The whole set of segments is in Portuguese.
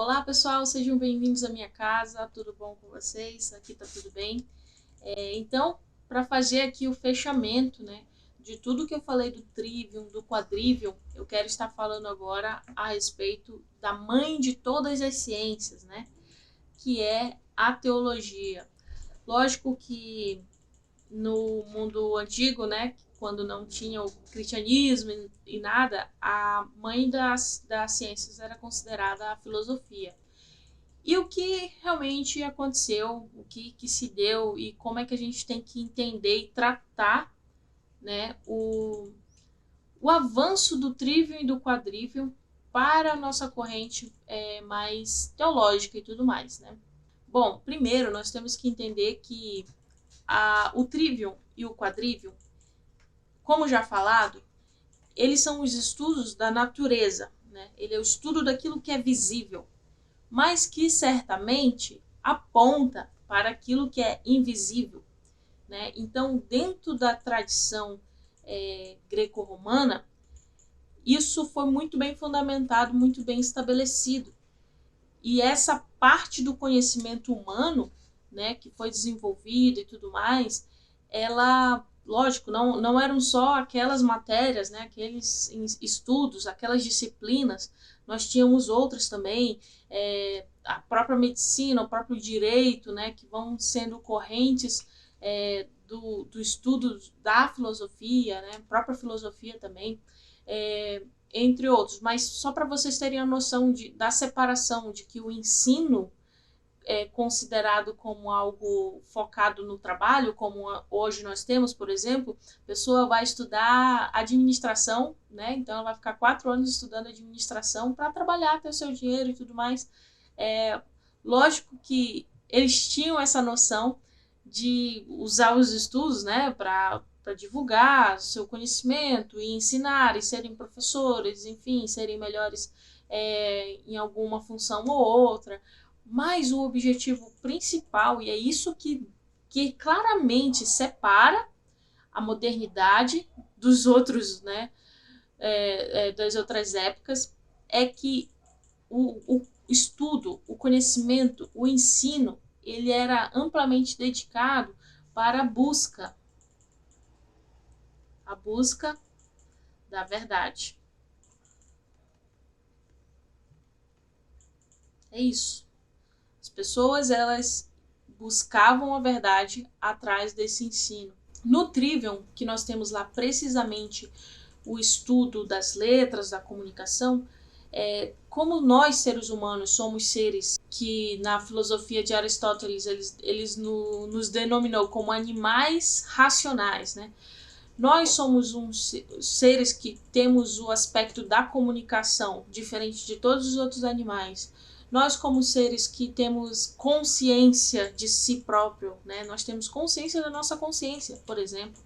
Olá pessoal, sejam bem-vindos à minha casa, tudo bom com vocês? Aqui tá tudo bem. Então, para fazer aqui o fechamento, né, de tudo que eu falei do trivium, do quadrivium, eu quero estar falando agora a respeito da mãe de todas as ciências, né, que é a teologia. Lógico que no mundo antigo, né, quando não tinha o cristianismo e nada, a mãe das ciências era considerada a filosofia. E o que realmente aconteceu, o que se deu e como é que a gente tem que entender e tratar, né, o avanço do trivium e do quadrivium para a nossa corrente mais teológica e tudo mais, né? Bom, primeiro nós temos que entender que o trivium e o quadrivium, como já falado, eles são os estudos da natureza, né? Ele é o estudo daquilo que é visível, mas que certamente aponta para aquilo que é invisível, né? Então, dentro da tradição greco-romana, isso foi muito bem fundamentado, muito bem estabelecido. E essa parte do conhecimento humano, né, que foi desenvolvida e tudo mais, ela, lógico, não eram só aquelas matérias, né, aqueles estudos, aquelas disciplinas, nós tínhamos outras também, a própria medicina, o próprio direito, né, que vão sendo correntes do estudo da filosofia, né, própria filosofia também, entre outros. Mas só para vocês terem a noção da separação, de que o ensino é considerado como algo focado no trabalho, como hoje nós temos, por exemplo, a pessoa vai estudar administração, né? Então ela vai ficar 4 anos estudando administração para trabalhar, ter o seu dinheiro e tudo mais. Lógico que eles tinham essa noção de usar os estudos, né, para divulgar seu conhecimento e ensinar e serem professores, enfim, serem melhores em alguma função ou outra. Mas o objetivo principal, e é isso que claramente separa a modernidade dos outros, né, das outras épocas, é que o estudo, o conhecimento, o ensino, ele era amplamente dedicado para a busca da verdade. É isso. As pessoas, elas buscavam a verdade atrás desse ensino. No Trivium, que nós temos lá precisamente o estudo das letras, da comunicação, como nós, seres humanos, somos seres que, na filosofia de Aristóteles, eles nos denominou como animais racionais, né? Nós somos seres que temos o aspecto da comunicação, diferente de todos os outros animais. Nós, como seres que temos consciência de si próprio, né? Nós temos consciência da nossa consciência, por exemplo.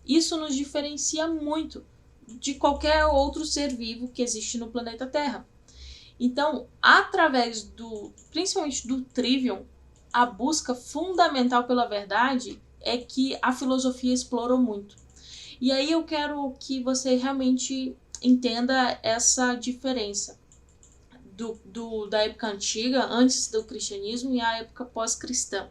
Isso nos diferencia muito de qualquer outro ser vivo que existe no planeta Terra. Então, através principalmente do Trivium, a busca fundamental pela verdade é que a filosofia explorou muito. E aí eu quero que você realmente entenda essa diferença da época antiga, antes do cristianismo, e a época pós-cristã.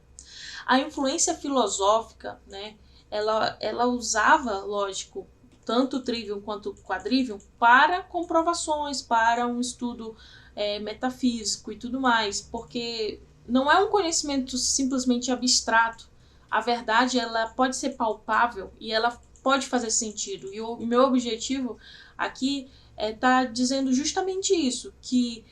A influência filosófica, né, ela usava, lógico, tanto o trivium quanto o quadrivium para comprovações, para um estudo metafísico e tudo mais, porque não é um conhecimento simplesmente abstrato. A verdade, ela pode ser palpável e ela pode fazer sentido. E o meu objetivo aqui tá dizendo justamente isso, que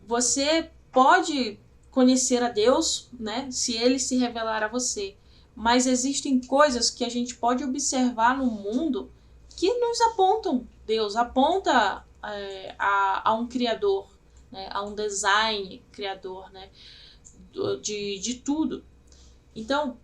você pode conhecer a Deus, né, se ele se revelar a você, mas existem coisas que a gente pode observar no mundo que nos apontam Deus, aponta a um criador, né, a um design criador, né, de tudo. Então,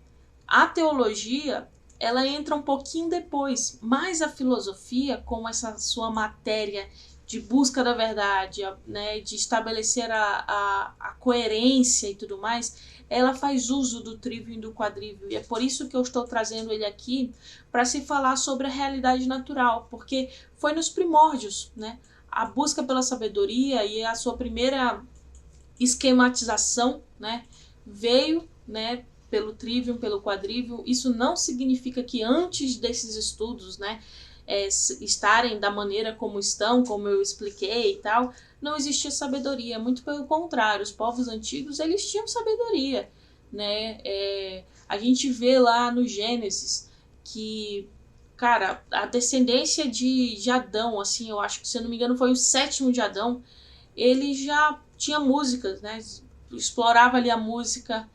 a teologia, ela entra um pouquinho depois, mas a filosofia, como essa sua matéria de busca da verdade, né, de estabelecer a coerência e tudo mais, ela faz uso do trivium e do quadrivium. E é por isso que eu estou trazendo ele aqui, para se falar sobre a realidade natural, porque foi nos primórdios, né, a busca pela sabedoria e a sua primeira esquematização, né, veio, né, pelo trivium, pelo quadrivium. Isso não significa que antes desses estudos, né, estarem da maneira como estão, como eu expliquei e tal, não existia sabedoria. Muito pelo contrário, os povos antigos, eles tinham sabedoria, né? A gente vê lá no Gênesis que, cara, a descendência de Adão, assim, eu acho que, se eu não me engano, foi o 7º de Adão, ele já tinha músicas, né? Explorava ali a música,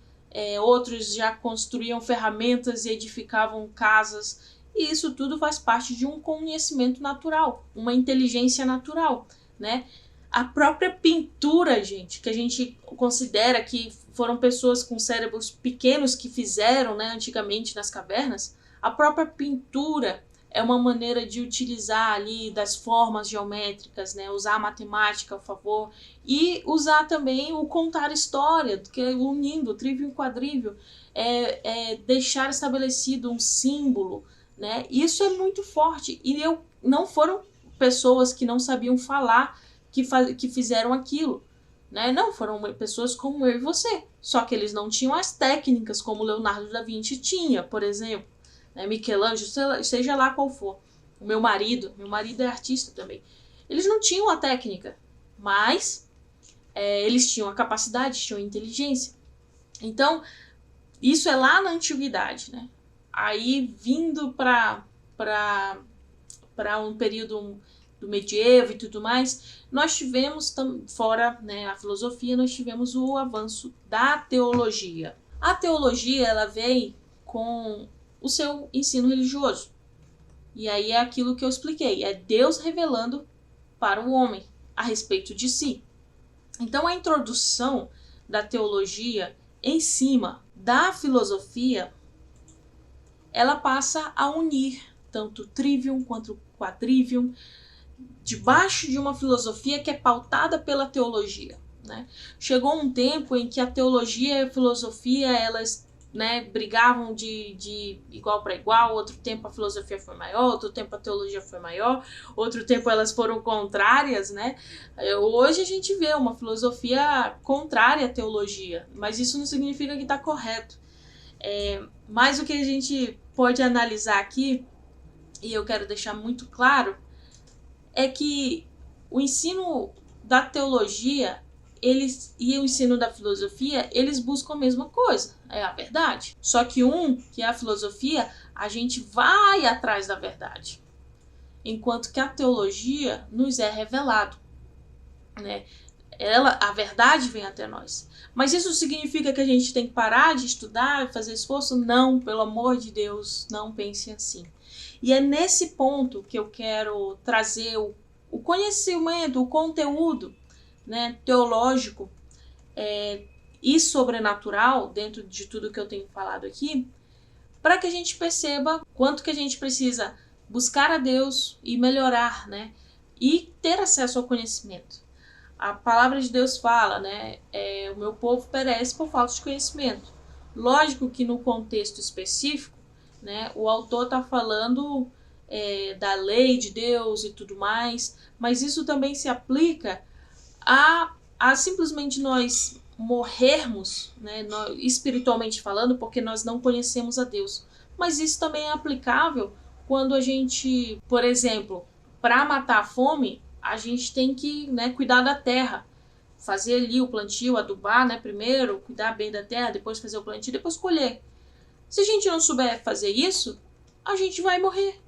outros já construíam ferramentas e edificavam casas, e isso tudo faz parte de um conhecimento natural, uma inteligência natural, né? A própria pintura, gente, que a gente considera que foram pessoas com cérebros pequenos que fizeram, né, antigamente nas cavernas, a própria pintura é uma maneira de utilizar ali das formas geométricas, né, usar a matemática a favor e usar também o contar história, que é unindo trivium e quadrivium, deixar estabelecido um símbolo, né? Isso é muito forte, e não foram pessoas que não sabiam falar que fizeram aquilo, né? Não, foram pessoas como eu e você, só que eles não tinham as técnicas como Leonardo da Vinci tinha, por exemplo, né? Michelangelo, seja lá qual for. O meu marido é artista também. Eles não tinham a técnica, mas eles tinham a capacidade, tinham a inteligência. Então, isso é lá na antiguidade, né? Aí, vindo para um período do medievo e tudo mais, nós tivemos, fora, né, a filosofia, nós tivemos o avanço da teologia. A teologia, ela vem com o seu ensino religioso. E aí é aquilo que eu expliquei, é Deus revelando para o homem a respeito de si. Então, a introdução da teologia em cima da filosofia, ela passa a unir tanto o trivium quanto o quadrivium debaixo de uma filosofia que é pautada pela teologia, né? Chegou um tempo em que a teologia e a filosofia, elas, né, brigavam de igual para igual. Outro tempo a filosofia foi maior, outro tempo a teologia foi maior, outro tempo elas foram contrárias, né? Hoje a gente vê uma filosofia contrária à teologia, mas isso não significa que está correto. Mas o que a gente pode analisar aqui, e eu quero deixar muito claro, é que o ensino da teologia e o ensino da filosofia, eles buscam a mesma coisa, é a verdade. Só que que é a filosofia, a gente vai atrás da verdade, enquanto que a teologia nos é revelado, né? A verdade vem até nós. Mas isso significa que a gente tem que parar de estudar e fazer esforço? Não, pelo amor de Deus, não pense assim. E é nesse ponto que eu quero trazer o conhecimento, o conteúdo, né, teológico e sobrenatural dentro de tudo que eu tenho falado aqui, para que a gente perceba quanto que a gente precisa buscar a Deus e melhorar, né, e ter acesso ao conhecimento. A palavra de Deus fala, né, o meu povo perece por falta de conhecimento. Lógico que no contexto específico, né, o autor está falando da lei de Deus e tudo mais, mas isso também se aplica a simplesmente nós morrermos, né, espiritualmente falando, porque nós não conhecemos a Deus. Mas isso também é aplicável quando a gente, por exemplo, para matar a fome, a gente tem que, né, cuidar da terra, fazer ali o plantio, adubar, né, primeiro, cuidar bem da terra, depois fazer o plantio, depois colher. Se a gente não souber fazer isso, a gente vai morrer.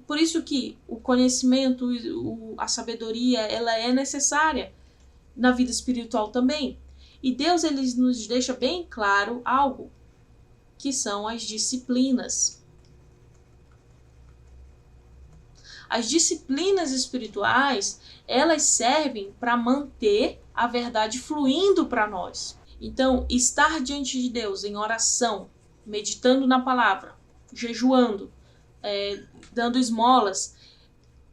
Por isso que o conhecimento, a sabedoria, ela é necessária na vida espiritual também. E Deus, ele nos deixa bem claro algo, que são as disciplinas. As disciplinas espirituais, elas servem para manter a verdade fluindo para nós. Então, estar diante de Deus em oração, meditando na palavra, jejuando, dando esmolas,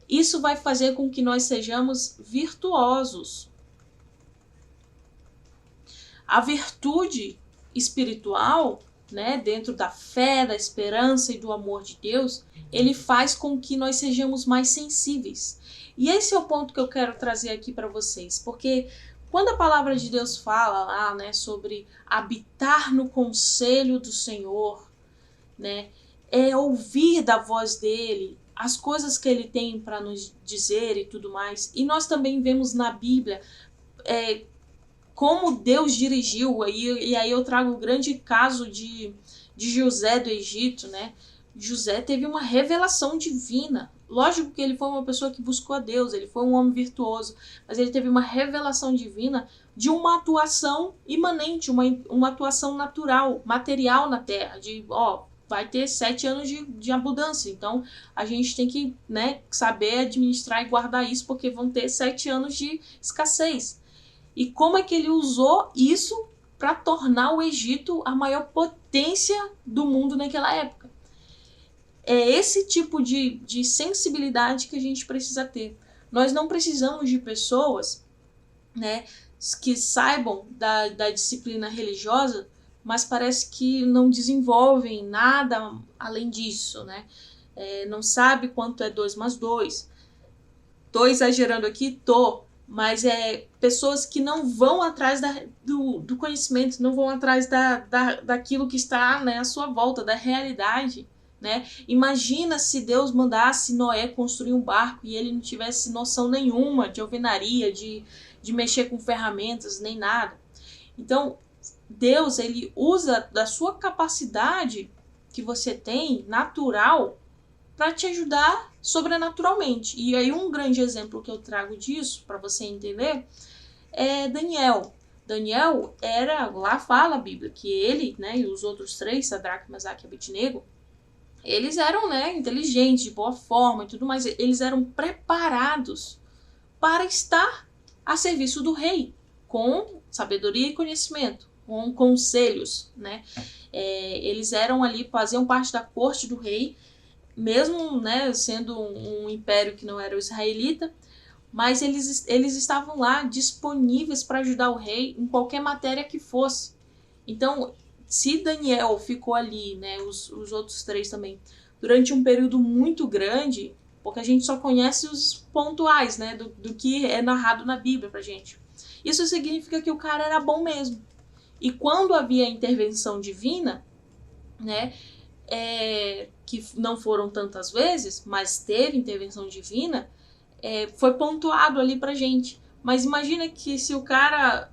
isso vai fazer com que nós sejamos virtuosos. A virtude espiritual, né, dentro da fé, da esperança e do amor de Deus, ele faz com que nós sejamos mais sensíveis. E esse é o ponto que eu quero trazer aqui para vocês, porque Quando a palavra de Deus fala lá, né, sobre habitar no conselho do Senhor, né, é ouvir da voz dele, as coisas que ele tem para nos dizer e tudo mais. E nós também vemos na Bíblia como Deus dirigiu, e aí eu trago o grande caso de José do Egito, né? José teve uma revelação divina. Lógico que ele foi uma pessoa que buscou a Deus, ele foi um homem virtuoso, mas ele teve uma revelação divina de uma atuação imanente, uma atuação natural, material na terra, de, vai ter 7 anos de abundância, então a gente tem que, né, saber administrar e guardar isso, porque vão ter 7 anos de escassez. E como é que ele usou isso para tornar o Egito a maior potência do mundo naquela época? É esse tipo de sensibilidade que a gente precisa ter. Nós não precisamos de pessoas, né, que saibam da disciplina religiosa, mas parece que não desenvolvem nada além disso, né? Não sabe quanto é 2 mais 2. Tô exagerando aqui? Tô. Mas pessoas que não vão atrás do conhecimento, não vão atrás daquilo que está, né, à sua volta, da realidade. Né? Imagina se Deus mandasse Noé construir um barco e ele não tivesse noção nenhuma de alvenaria, de mexer com ferramentas, nem nada. Então, Deus, ele usa da sua capacidade que você tem, natural, para te ajudar sobrenaturalmente. E aí um grande exemplo que eu trago disso, para você entender, é Daniel. Daniel lá fala a Bíblia, que ele, né, e os outros 3, Sadraque, Mesaque e Abednego, eles eram, né, inteligentes, de boa forma e tudo mais, eles eram preparados para estar a serviço do rei, com sabedoria e conhecimento, com conselhos, né? Eles eram ali, faziam parte da corte do rei, mesmo, né, sendo um império que não era o israelita, mas eles estavam lá disponíveis para ajudar o rei em qualquer matéria que fosse. Então, se Daniel ficou ali, né, os outros 3 também, durante um período muito grande, porque a gente só conhece os pontuais, né, do que é narrado na Bíblia pra gente. Isso significa que o cara era bom mesmo. E quando havia intervenção divina, né, que não foram tantas vezes, mas teve intervenção divina, foi pontuado ali pra gente. Mas imagina que se o cara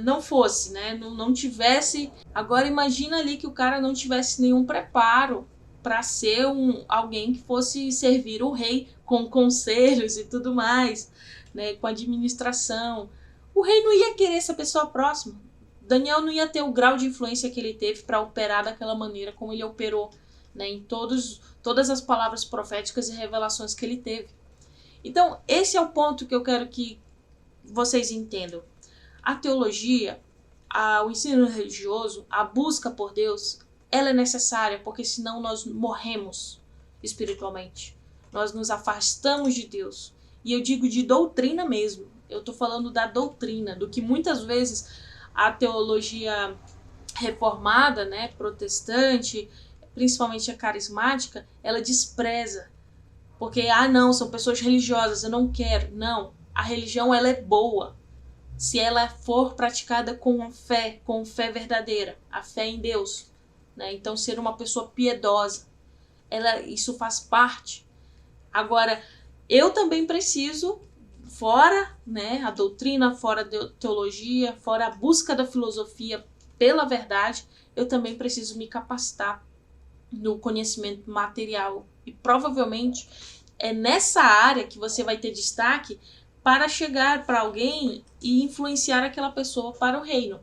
não fosse, né, não tivesse... Agora imagina ali que o cara não tivesse nenhum preparo para ser alguém que fosse servir o rei com conselhos e tudo mais, né, com administração. O rei não ia querer essa pessoa próxima. Daniel não ia ter o grau de influência que ele teve para operar daquela maneira como ele operou, né, em todas as palavras proféticas e revelações que ele teve. Então, esse é o ponto que eu quero que vocês entendam. A teologia, o ensino religioso, a busca por Deus, ela é necessária, porque senão nós morremos espiritualmente. Nós nos afastamos de Deus. E eu digo de doutrina mesmo. Eu estou falando da doutrina, do que muitas vezes a teologia reformada, né, protestante, principalmente a carismática, ela despreza. Porque, não, são pessoas religiosas, eu não quero. Não, a religião ela é boa se ela for praticada com fé verdadeira, a fé em Deus, né? Então, ser uma pessoa piedosa, isso faz parte. Agora, eu também preciso, fora, né, a doutrina, fora a teologia, fora a busca da filosofia pela verdade, eu também preciso me capacitar no conhecimento material. E provavelmente é nessa área que você vai ter destaque para chegar para alguém e influenciar aquela pessoa para o reino,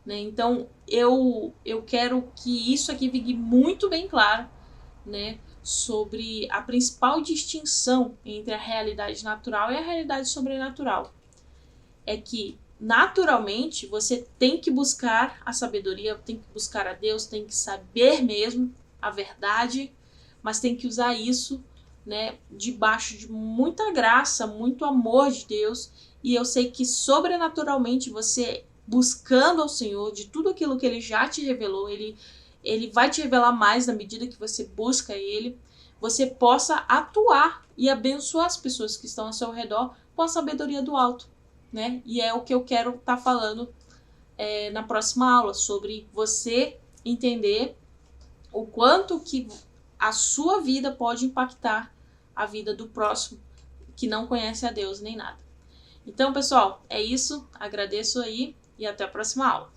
né? Então, eu quero que isso aqui fique muito bem claro, né, sobre a principal distinção entre a realidade natural e a realidade sobrenatural. É que, naturalmente, você tem que buscar a sabedoria, tem que buscar a Deus, tem que saber mesmo a verdade, mas tem que usar isso, né, debaixo de muita graça, muito amor de Deus. E eu sei que sobrenaturalmente você buscando ao Senhor, de tudo aquilo que Ele já te revelou, Ele vai te revelar mais na medida que você busca Ele, você possa atuar e abençoar as pessoas que estão ao seu redor com a sabedoria do alto. né? E é o que eu quero estar falando na próxima aula, sobre você entender o quanto que a sua vida pode impactar a vida do próximo que não conhece a Deus nem nada. Então, pessoal, é isso. Agradeço aí e até a próxima aula.